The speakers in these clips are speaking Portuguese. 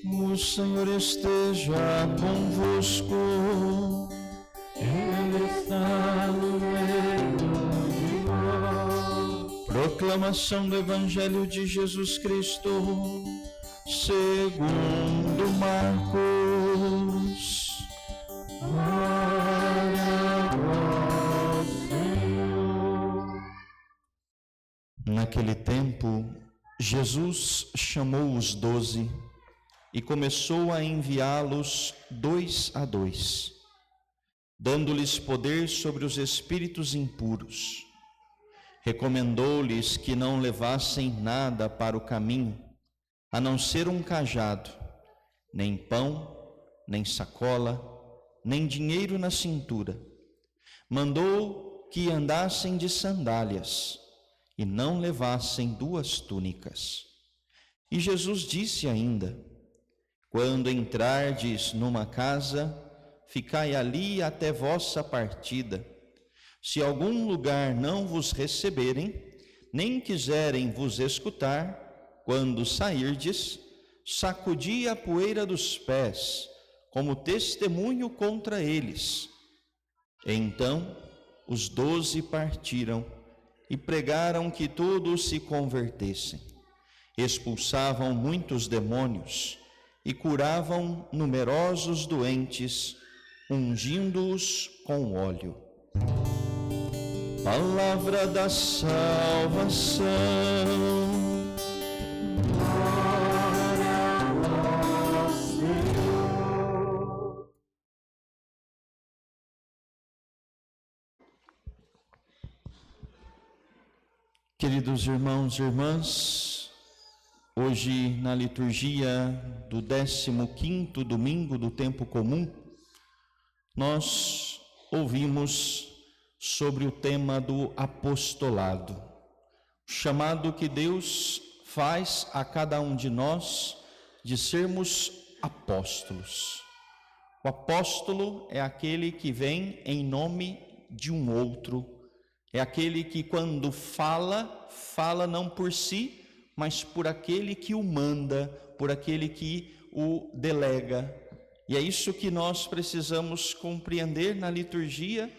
O Senhor esteja convosco. Ele está no meio de nós. Proclamação do Evangelho de Jesus Cristo segundo Marcos. Glória a vós, Senhor. Naquele tempo, Jesus chamou os 12 e começou a enviá-los 2 a 2, dando-lhes poder sobre os espíritos impuros. Recomendou-lhes que não levassem nada para o caminho, a não ser um cajado, nem pão, nem sacola, nem dinheiro na cintura. Mandou que andassem de sandálias e não levassem 2 túnicas. E Jesus disse ainda: quando entrardes numa casa, ficai ali até vossa partida. Se algum lugar não vos receberem, nem quiserem vos escutar, quando sairdes, sacudi a poeira dos pés, como testemunho contra eles. Então os 12 partiram e pregaram que todos se convertessem. Expulsavam muitos demônios e curavam numerosos doentes, ungindo-os com óleo. Palavra da salvação. Glória a vós, Senhor. Queridos irmãos e irmãs, hoje na liturgia do 15º domingo do tempo comum, nós ouvimos sobre o tema do apostolado, o chamado que Deus faz a cada um de nós de sermos apóstolos. O apóstolo é aquele que vem em nome de um outro, é aquele que quando fala não por si, mas por aquele que o manda, por aquele que o delega. E é isso que nós precisamos compreender na liturgia,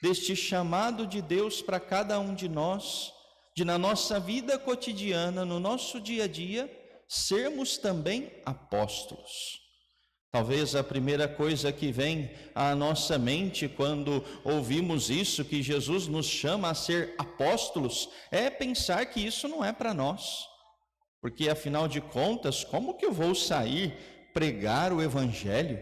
deste chamado de Deus para cada um de nós, de na nossa vida cotidiana, no nosso dia a dia, sermos também apóstolos. Talvez a primeira coisa que vem à nossa mente quando ouvimos isso, que Jesus nos chama a ser apóstolos, é pensar que isso não é para nós. Porque afinal de contas, como que eu vou sair pregar o Evangelho?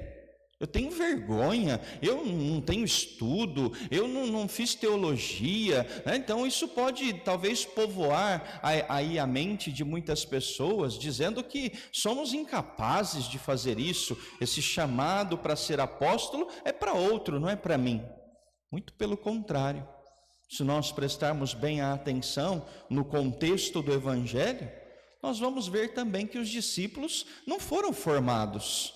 Eu tenho vergonha, eu não tenho estudo, eu não fiz teologia, né? Então isso pode talvez povoar aí a mente de muitas pessoas, dizendo que somos incapazes de fazer isso. Esse chamado para ser apóstolo é para outro, não é para mim. Muito pelo contrário. Se nós prestarmos bem a atenção no contexto do Evangelho, nós vamos ver também que os discípulos não foram formados.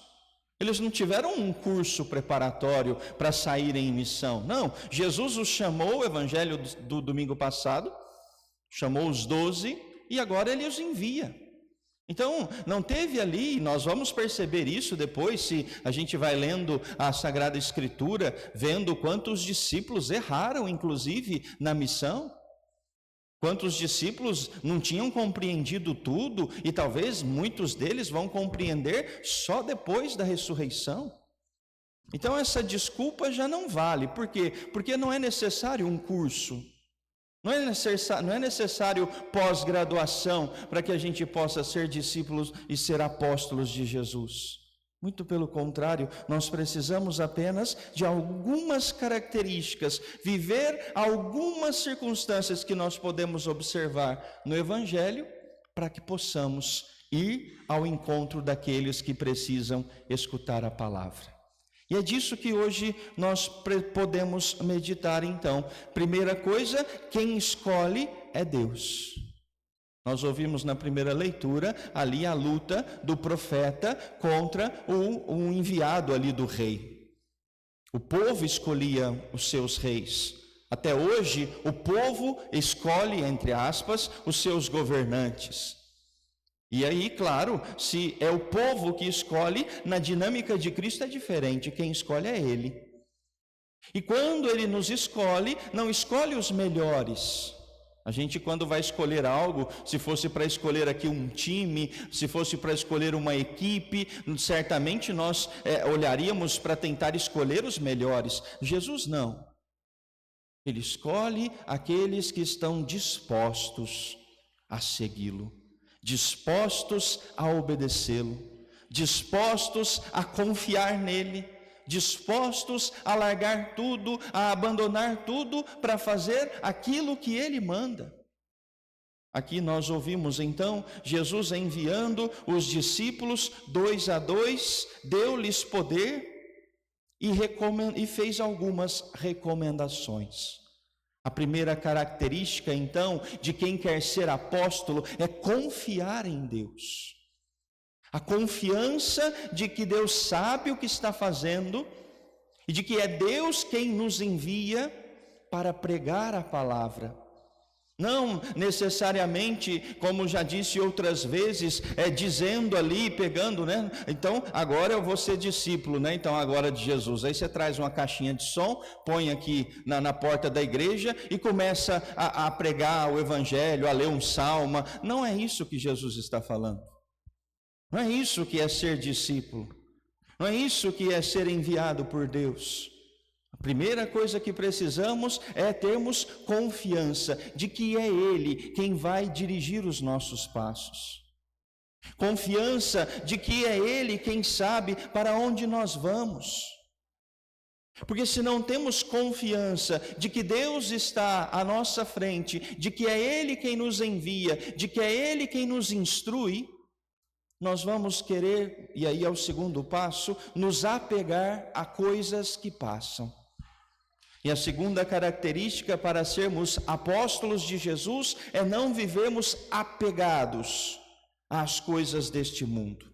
Eles não tiveram um curso preparatório para saírem em missão. Não, Jesus os chamou, o Evangelho do domingo passado, chamou os 12 e agora ele os envia. Então, não teve ali, nós vamos perceber isso depois, se a gente vai lendo a Sagrada Escritura, vendo quantos discípulos erraram, inclusive, na missão. Quantos discípulos não tinham compreendido tudo, e talvez muitos deles vão compreender só depois da ressurreição. Então essa desculpa já não vale. Por quê? Porque não é necessário um curso, não é necessário pós-graduação para que a gente possa ser discípulos e ser apóstolos de Jesus. Muito pelo contrário, nós precisamos apenas de algumas características, viver algumas circunstâncias que nós podemos observar no Evangelho, para que possamos ir ao encontro daqueles que precisam escutar a palavra. E é disso que hoje nós podemos meditar então. Primeira coisa, quem escolhe é Deus. Nós ouvimos na primeira leitura ali a luta do profeta contra o enviado ali do rei. O povo escolhia os seus reis. Até hoje, o povo escolhe, entre aspas, os seus governantes. E aí, claro, se é o povo que escolhe, na dinâmica de Cristo é diferente, quem escolhe é Ele. E quando Ele nos escolhe, não escolhe os melhores. A gente, quando vai escolher algo, se fosse para escolher aqui um time, se fosse para escolher uma equipe, certamente nós olharíamos para tentar escolher os melhores. Jesus não. Ele escolhe aqueles que estão dispostos a segui-lo, dispostos a obedecê-lo, dispostos a confiar nele, dispostos a largar tudo, a abandonar tudo para fazer aquilo que ele manda. Aqui nós ouvimos então Jesus enviando os discípulos 2 a 2, deu-lhes poder e fez algumas recomendações. A primeira característica então de quem quer ser apóstolo é confiar em Deus. A confiança de que Deus sabe o que está fazendo e de que é Deus quem nos envia para pregar a palavra. Não necessariamente, como já disse outras vezes, dizendo ali, pegando, né? Então, agora eu vou ser discípulo, né? Então, agora de Jesus. Aí você traz uma caixinha de som, põe aqui na porta da igreja e começa a pregar o evangelho, a ler um salmo. Não é isso que Jesus está falando. Não é isso que é ser discípulo. Não é isso que é ser enviado por Deus. A primeira coisa que precisamos é termos confiança de que é Ele quem vai dirigir os nossos passos. Confiança de que é Ele quem sabe para onde nós vamos. Porque se não temos confiança de que Deus está à nossa frente, de que é Ele quem nos envia, de que é Ele quem nos instrui, nós vamos querer, e aí é o segundo passo, nos apegar a coisas que passam. E a segunda característica para sermos apóstolos de Jesus é não vivermos apegados às coisas deste mundo.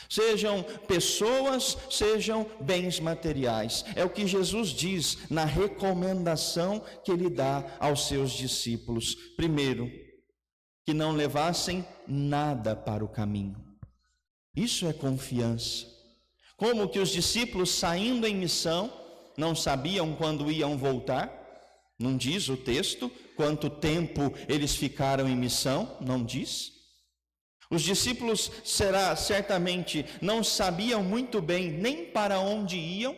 Sejam pessoas, sejam bens materiais. É o que Jesus diz na recomendação que Ele dá aos seus discípulos. Primeiro, que não levassem nada para o caminho. Isso é confiança. Como que os discípulos saindo em missão não sabiam quando iam voltar? Não diz o texto quanto tempo eles ficaram em missão, não diz. Os discípulos certamente não sabiam muito bem nem para onde iam,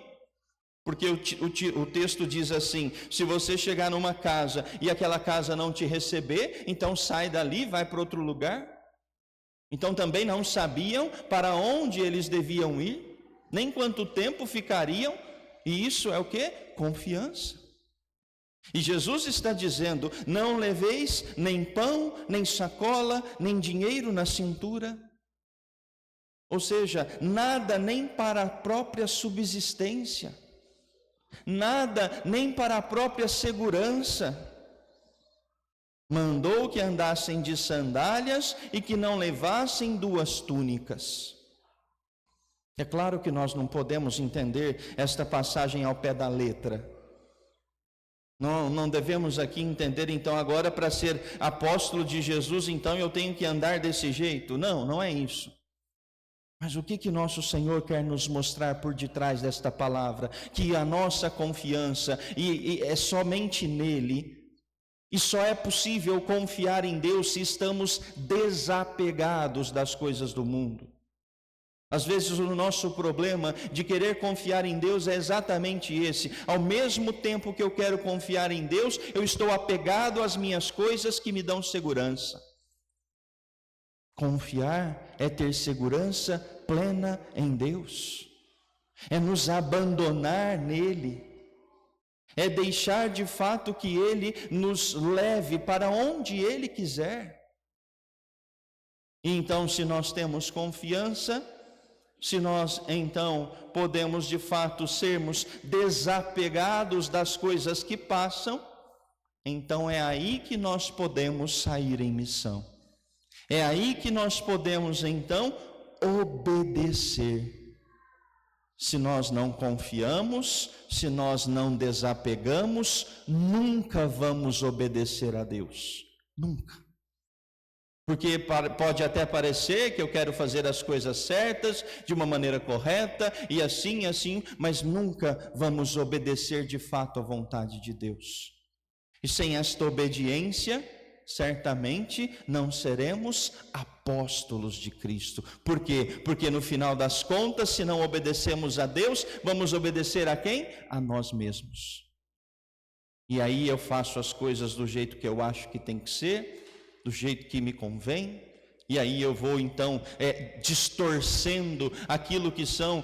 porque o texto diz assim: se você chegar numa casa e aquela casa não te receber, então sai dali, vai para outro lugar. Então também não sabiam para onde eles deviam ir, nem quanto tempo ficariam, e isso é o quê? Confiança. E Jesus está dizendo: não leveis nem pão, nem sacola, nem dinheiro na cintura. Ou seja, nada nem para a própria subsistência, nada nem para a própria segurança. Mandou que andassem de sandálias e que não levassem 2 túnicas. É claro que nós não podemos entender esta passagem ao pé da letra. Não devemos aqui entender, então, agora para ser apóstolo de Jesus, então eu tenho que andar desse jeito. Não é isso. Mas o que nosso Senhor quer nos mostrar por detrás desta palavra? Que a nossa confiança e é somente nele. E só é possível confiar em Deus se estamos desapegados das coisas do mundo. Às vezes o nosso problema de querer confiar em Deus é exatamente esse. Ao mesmo tempo que eu quero confiar em Deus, eu estou apegado às minhas coisas que me dão segurança. Confiar é ter segurança plena em Deus. É nos abandonar nele. É deixar de fato que Ele nos leve para onde Ele quiser. E então, se nós temos confiança, se nós então podemos de fato sermos desapegados das coisas que passam, então é aí que nós podemos sair em missão. É aí que nós podemos então obedecer. Se nós não confiamos, se nós não desapegamos, nunca vamos obedecer a Deus. Nunca. Porque pode até parecer que eu quero fazer as coisas certas, de uma maneira correta, e assim, mas nunca vamos obedecer de fato à vontade de Deus. E sem esta obediência, certamente não seremos apóstolos de Cristo. Por quê? Porque no final das contas, se não obedecemos a Deus, vamos obedecer a quem? A nós mesmos. E aí eu faço as coisas do jeito que eu acho que tem que ser, do jeito que me convém, e aí eu vou então distorcendo aquilo que são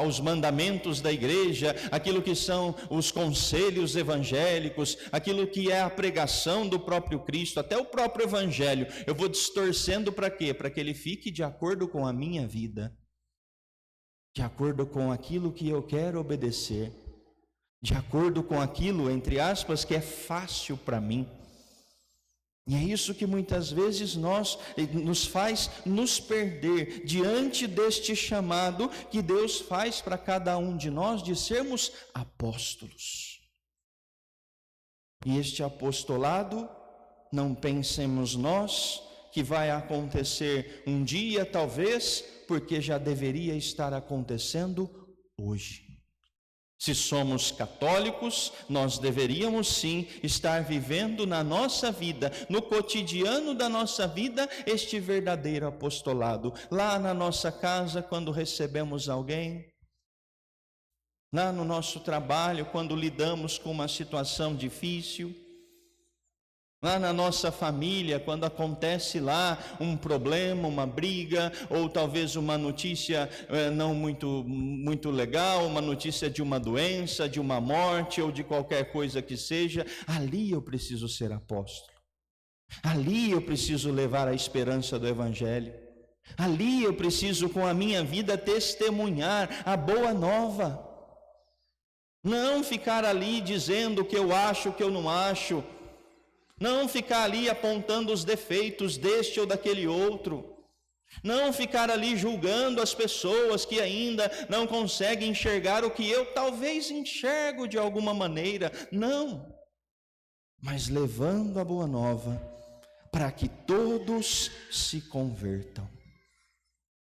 os mandamentos da igreja, aquilo que são os conselhos evangélicos, aquilo que é a pregação do próprio Cristo, até o próprio evangelho, eu vou distorcendo para quê? Para que ele fique de acordo com a minha vida, de acordo com aquilo que eu quero obedecer, de acordo com aquilo, entre aspas, que é fácil para mim. E é isso que muitas vezes nos faz nos perder diante deste chamado que Deus faz para cada um de nós de sermos apóstolos. E este apostolado, não pensemos nós que vai acontecer um dia talvez, porque já deveria estar acontecendo hoje. Se somos católicos, nós deveríamos sim estar vivendo na nossa vida, no cotidiano da nossa vida, este verdadeiro apostolado. Lá na nossa casa, quando recebemos alguém, lá no nosso trabalho, quando lidamos com uma situação difícil, lá na nossa família, quando acontece lá um problema, uma briga, ou talvez uma notícia não muito legal, uma notícia de uma doença, de uma morte, ou de qualquer coisa que seja, ali eu preciso ser apóstolo. Ali eu preciso levar a esperança do Evangelho. Ali eu preciso, com a minha vida, testemunhar a boa nova. Não ficar ali dizendo o que eu acho, o que eu não acho. Não ficar ali apontando os defeitos deste ou daquele outro. Não ficar ali julgando as pessoas que ainda não conseguem enxergar o que eu talvez enxergo de alguma maneira. Não. Mas levando a boa nova para que todos se convertam.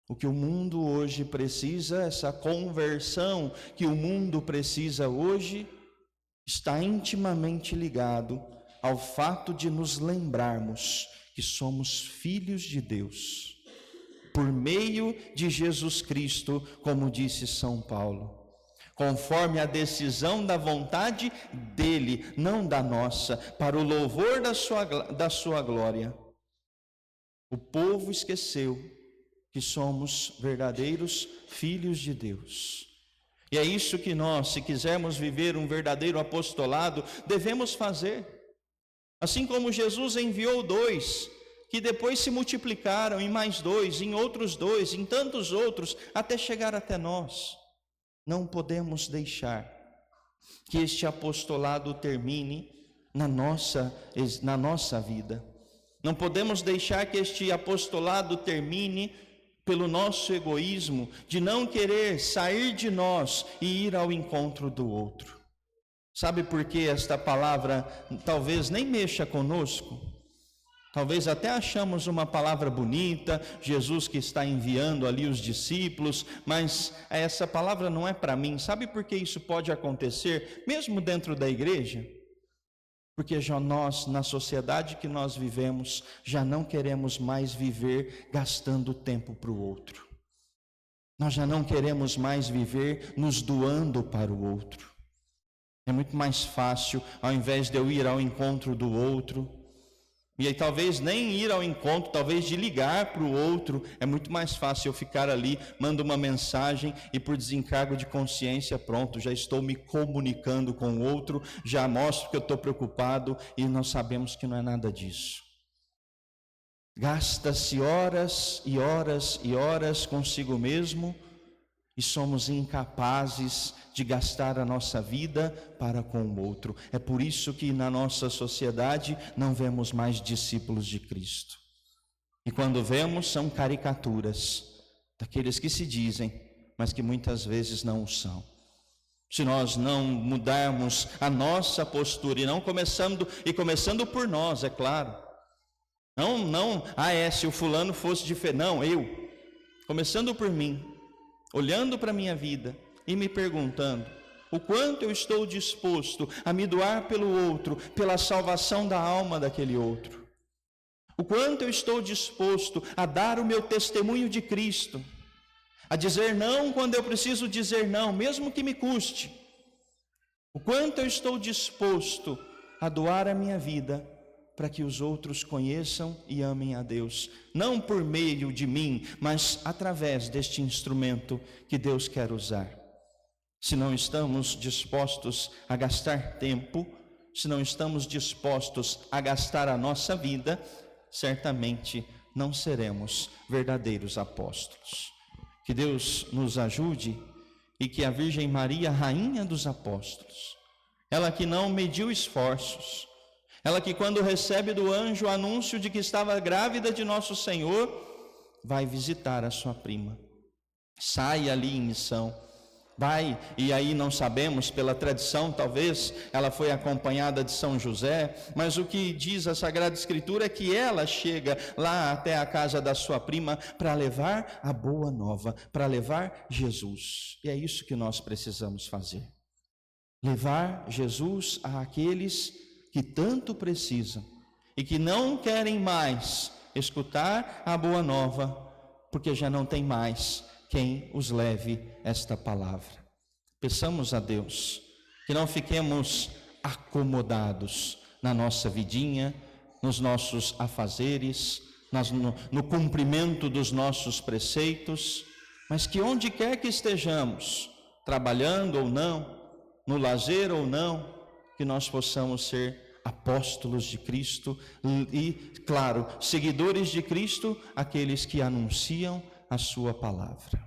O que o mundo hoje precisa, essa conversão que o mundo precisa hoje, está intimamente ligado ao fato de nos lembrarmos que somos filhos de Deus, por meio de Jesus Cristo, como disse São Paulo, conforme a decisão da vontade dele, não da nossa, para o louvor da sua glória. O povo esqueceu que somos verdadeiros filhos de Deus. E é isso que nós, se quisermos viver um verdadeiro apostolado, devemos fazer. Assim como Jesus enviou 2, que depois se multiplicaram em mais 2, em outros 2, em tantos outros, até chegar até nós. Não podemos deixar que este apostolado termine na nossa vida. Não podemos deixar que este apostolado termine pelo nosso egoísmo, de não querer sair de nós e ir ao encontro do outro. Sabe por que esta palavra talvez nem mexa conosco? Talvez até achamos uma palavra bonita, Jesus que está enviando ali os discípulos, mas essa palavra não é para mim. Sabe por que isso pode acontecer, mesmo dentro da igreja? Porque já nós, na sociedade que nós vivemos, já não queremos mais viver gastando tempo para o outro. Nós já não queremos mais viver nos doando para o outro. É muito mais fácil, ao invés de eu ir ao encontro do outro, e aí talvez nem ir ao encontro, talvez de ligar para o outro, é muito mais fácil eu ficar ali, mando uma mensagem e por desencargo de consciência, pronto, já estou me comunicando com o outro, já mostro que eu estou preocupado, e nós sabemos que não é nada disso. Gasta-se horas e horas e horas consigo mesmo, e somos incapazes de gastar a nossa vida para com o outro. É por isso que na nossa sociedade não vemos mais discípulos de Cristo. E quando vemos, são caricaturas daqueles que se dizem, mas que muitas vezes não o são. Se nós não mudarmos a nossa postura, e começando por nós, é claro, Não, se o fulano fosse diferente. Não, eu. Começando por mim, olhando para a minha vida e me perguntando o quanto eu estou disposto a me doar pelo outro, pela salvação da alma daquele outro. O quanto eu estou disposto a dar o meu testemunho de Cristo, a dizer não quando eu preciso dizer não, mesmo que me custe. O quanto eu estou disposto a doar a minha vida para que os outros conheçam e amem a Deus, não por meio de mim, mas através deste instrumento que Deus quer usar. Se não estamos dispostos a gastar tempo, se não estamos dispostos a gastar a nossa vida, certamente não seremos verdadeiros apóstolos. Que Deus nos ajude e que a Virgem Maria, rainha dos apóstolos, ela que não mediu esforços, ela que quando recebe do anjo o anúncio de que estava grávida de nosso Senhor, vai visitar a sua prima, sai ali em missão, vai, e aí não sabemos, pela tradição talvez, ela foi acompanhada de São José, mas o que diz a Sagrada Escritura é que ela chega lá até a casa da sua prima para levar a boa nova, para levar Jesus, e é isso que nós precisamos fazer, levar Jesus àqueles que tanto precisam e que não querem mais escutar a boa nova, porque já não tem mais quem os leve esta palavra. Peçamos a Deus que não fiquemos acomodados na nossa vidinha, nos nossos afazeres, no cumprimento dos nossos preceitos, mas que onde quer que estejamos, trabalhando ou não, no lazer ou não, que nós possamos ser apóstolos de Cristo e, claro, seguidores de Cristo, aqueles que anunciam a sua palavra.